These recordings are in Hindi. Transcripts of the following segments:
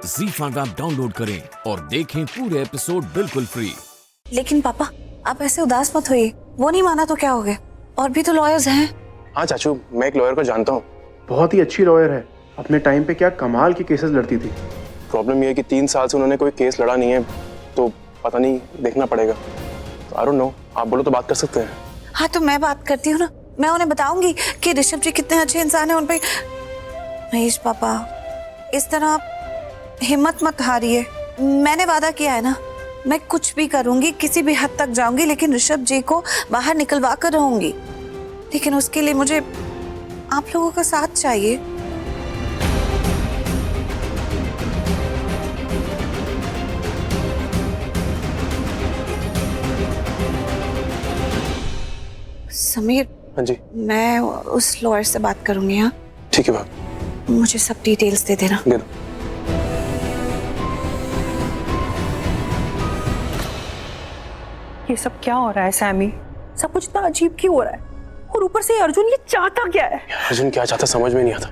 ZEE5 ऐप डाउनलोड करें और देखें पूरे एपिसोड बिल्कुल फ्री। लेकिन पापा, आप ऐसे उदास मत होइए। वो नहीं माना तो क्या हो गया? और भी तो लॉयर्स हैं। हाँ चाचू, मैं एक लॉयर को जानता हूँ। बहुत ही अच्छी लॉयर है। अपने टाइम पे क्या कमाल की केसेस लड़ती थी। प्रॉब्लम ये है कि 3 साल से उन्होंने कोई केस लड़ा नहीं है, तो पता नहीं, देखना पड़ेगा। आई डोंट नो, आप बोलो तो बात कर सकते हैं। हाँ तो मैं बात करती हूँ ना, मैं उन्हें बताऊंगी कि ऋषभ जी कितने अच्छे इंसान हैं। उन पे महेश पापा, इस तरह आप हिम्मत मत हारिए। मैंने वादा किया है ना, मैं कुछ भी करूंगी, किसी भी हद तक जाऊंगी, लेकिन ऋषभ जी को बाहर निकलवा कर रहूंगी। लेकिन उसके लिए मुझे आप लोगों का साथ चाहिए। समीर, हाँ जी, मैं उस लॉयर से बात करूंगी। हाँ ठीक है बाप, मुझे सब डिटेल्स दे देना। दे दो। ये सब क्या हो रहा है सैमी? सब कुछ इतना अजीब क्यों हो रहा है? और ऊपर से अर्जुन ये चाहता क्या है? अर्जुन क्या चाहता समझ में नहीं आता।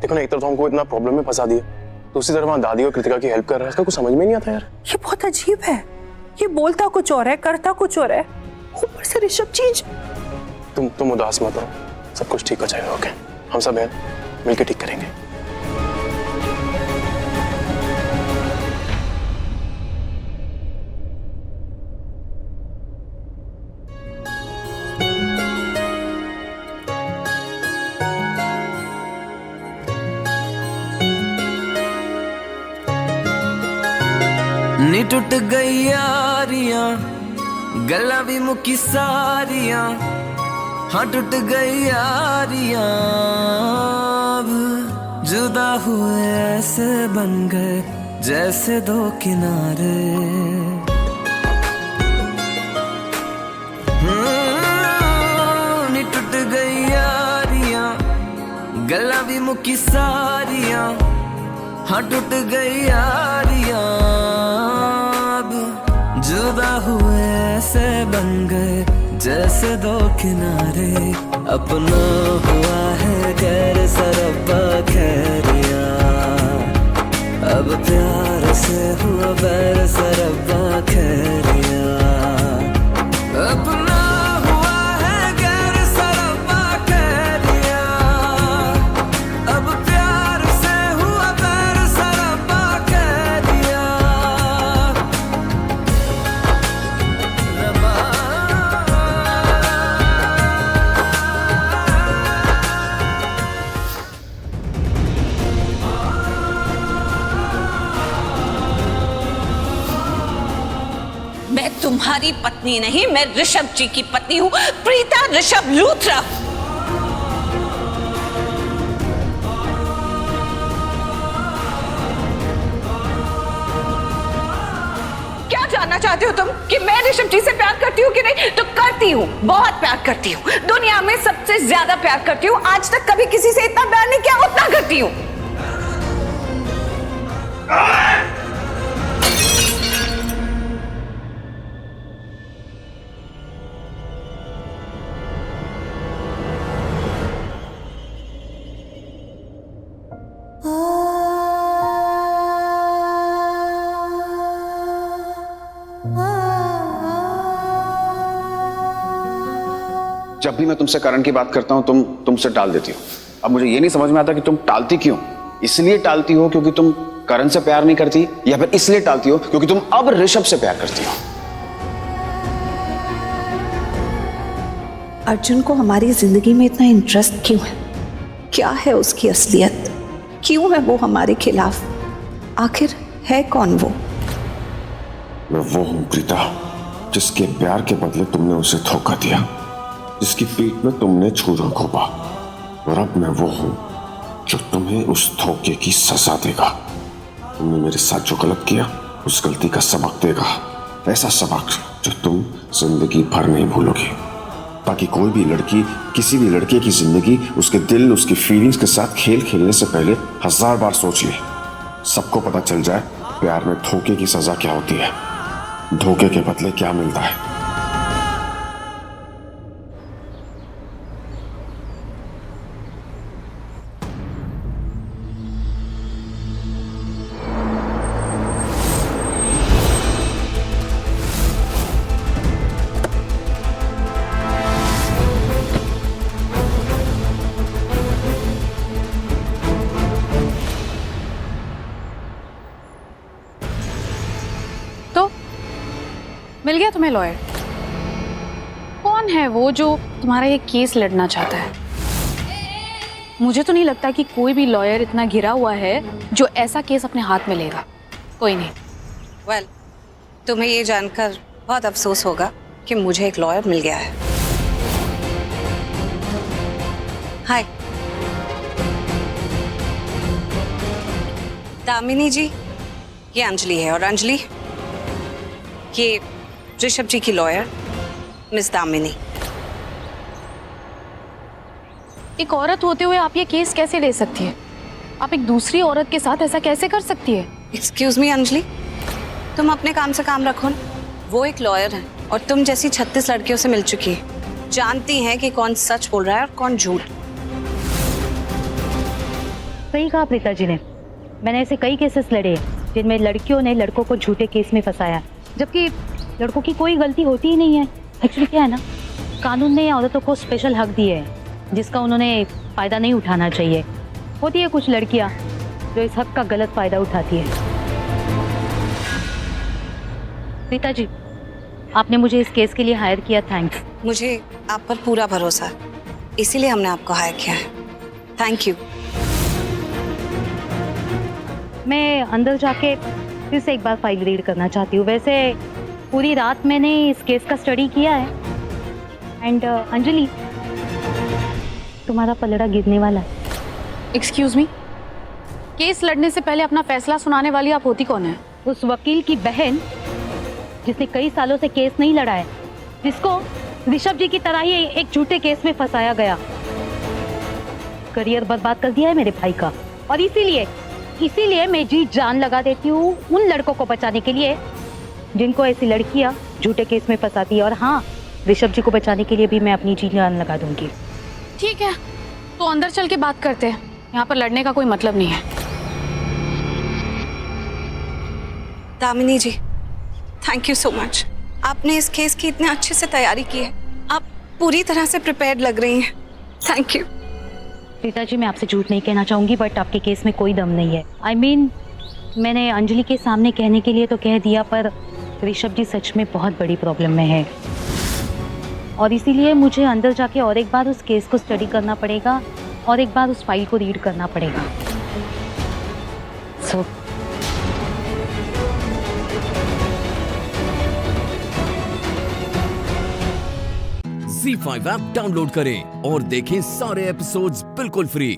देखो ना, एक तरफ तो हमको इतना प्रॉब्लम में फंसा दिया, दूसरी तरफ वहाँ दादी और कृतिका की हेल्प कर रहा है। इसका कुछ समझ में नहीं आता यार। ये बहुत अजीब है। ये बोलता कुछ और है, करता कुछ और है। ऊपर से ऋषभ चीज। तुम उदास मत हो, सब कुछ ठीक हो जाएगा। ओके, हम सब हैं, मिलकर ठीक करेंगे। नी टुट गई यारियां, गल्ला भी मुकी सारियां। हाँ टुट गई यारियां, अब जुदा हुए ऐसे बन गए जैसे दो किनारे। नी टुट गई यारियां, गल्ला भी मुकी सारियां। हाँ टूट गई यारियां, अब जुदा हुए ऐसे बन गए जैसे दो किनारे। अपना हुआ है गैर सरब्बा खैरिया, अब प्यार से हुआ बैर सरब्बा खैरिया। अपना हुआ है गैर सरब्बा खैरिया, अब प्यार से हुआ बैर सरब्बा खैरिया। मैं तुम्हारी पत्नी नहीं, मैं ऋषभ जी की पत्नी हूँ, प्रीता ऋषभ लूथरा। क्या जानना चाहते हो तुम कि मैं ऋषभ जी से प्यार करती हूँ कि नहीं? तो करती हूँ, बहुत प्यार करती हूँ। दुनिया में सबसे ज्यादा प्यार करती हूँ। आज तक कभी किसी से इतना प्यार नहीं किया, उतना करती हूँ। जब भी मैं तुमसे करण की बात करता हूं तुमसे टाल देती हो। अब मुझे ये नहीं समझ में आता कि तुम टालती क्यों। इसलिए टालती हो क्योंकि तुम करण से प्यार नहीं करती, या फिर इसलिए टालती हो क्योंकि तुम अब ऋषभ से प्यार करती हो? अर्जुन को हमारी जिंदगी में इतना इंटरेस्ट क्यों है? क्या है उसकी असलियत? क्यों है वो हमारे खिलाफ? आखिर है कौन वो? मैं वो हूं प्रीता, जिसके प्यार के बदले तुमने उसे धोखा दिया, जिसकी पीठ में तुमने छुरा घोंपा। और अब मैं वो हूं जो तुम्हें उस धोखे की सजा देगा। तुमने मेरे साथ जो गलत किया, उस गलती का सबक देगा। ऐसा सबक जो तुम जिंदगी भर नहीं भूलोगी। ताकि कोई भी लड़की किसी भी लड़के की जिंदगी, उसके दिल, उसकी फीलिंग्स के साथ खेल खेलने से पहले 1000 बार सोच ले। सबको पता चल जाए प्यार में धोखे की सजा क्या होती है, धोखे के बदले क्या मिलता है। मिल गया तुम्हें लॉयर? कौन है वो जो तुम्हारा ये केस लड़ना चाहता है? मुझे तो नहीं लगता कि कोई भी लॉयर इतना घिरा हुआ है जो ऐसा केस अपने हाथ में लेगा। कोई नहीं। वेल, तुम्हें ये जानकर बहुत अफसोस होगा कि मुझे एक लॉयर मिल गया है। हाय, दामिनी जी, ये अंजलि है, और अंजलि ये ऋषभ जी की लॉयर मिस दामिनी। एक औरत होते हुए आप ये केस कैसे ले सकती है? आप एक दूसरी औरत के साथ ऐसा कैसे कर सकती है? एक्सक्यूज मी अंजलि, तुम अपने काम से काम रखो ना। वो एक लॉयर है और तुम जैसी 36 लड़कियों से मिल चुकी है, जानती हैं कि कौन सच बोल रहा है और कौन झूठ। सही कहा प्रीता जी ने। मैंने ऐसे कई केसेस लड़े हैं जिनमें लड़कियों ने लड़कों को झूठे केस में फंसाया, जबकि लड़कों की कोई गलती होती ही नहीं है। एक्चुअली क्या है ना, कानून ने औरतों को स्पेशल हक दिए हैं जिसका उन्होंने फ़ायदा नहीं उठाना चाहिए। होती है कुछ लड़कियां जो इस हक का गलत फ़ायदा उठाती है। प्रीता जी, आपने मुझे इस केस के लिए हायर किया, थैंक्स। मुझे आप पर पूरा भरोसा है, इसीलिए हमने आपको हायर किया है। Thank you. मैं अंदर जाके फिर से एक बार फाइल रीड करना चाहती हूँ। वैसे पूरी रात मैंने इस केस का स्टडी किया है। एंड अंजलि, तुम्हारा पलड़ा गिरने वाला है। एक्सक्यूज मी, केस लड़ने से पहले अपना फैसला सुनाने वाली आप होती कौन है? उस वकील की बहन जिसने कई सालों से केस नहीं लड़ा है, जिसको ऋषभ जी की तरह ही एक झूठे केस में फंसाया गया। करियर बर्बाद कर दिया है मेरे भाई का, और इसीलिए मैं जी जान लगा देती हूँ उन लड़कों को बचाने के लिए जिनको ऐसी लड़कियां झूठे केस में फंसाती है। और हाँ, ऋषभ जी को बचाने के लिए भी मैं अपनी जी जान लगा दूंगी। ठीक है, तो अंदर चल के बात करते हैं। यहाँ पर लड़ने का कोई मतलब नहीं है। दामिनी जी, थैंक यू सो मच। आपने इस केस की इतने अच्छे से तैयारी की है, आप पूरी तरह से प्रिपेयर्ड लग रही हैं। Thank you. प्रीता जी, मैं आपसे झूठ नहीं कहना चाहूंगी, बट आपके केस में कोई दम नहीं है। I mean, मैंने अंजलि के सामने कहने के लिए तो कह दिया, पर ऋषभ जी सच में बहुत बड़ी प्रॉब्लम में है, और इसीलिए मुझे अंदर जाके और एक बार उस केस को स्टडी करना पड़ेगा और एक बार उस फाइल को रीड करना पड़ेगा। सो Z5 ऐप डाउनलोड करें और देखें सारे एपिसोड्स बिल्कुल फ्री।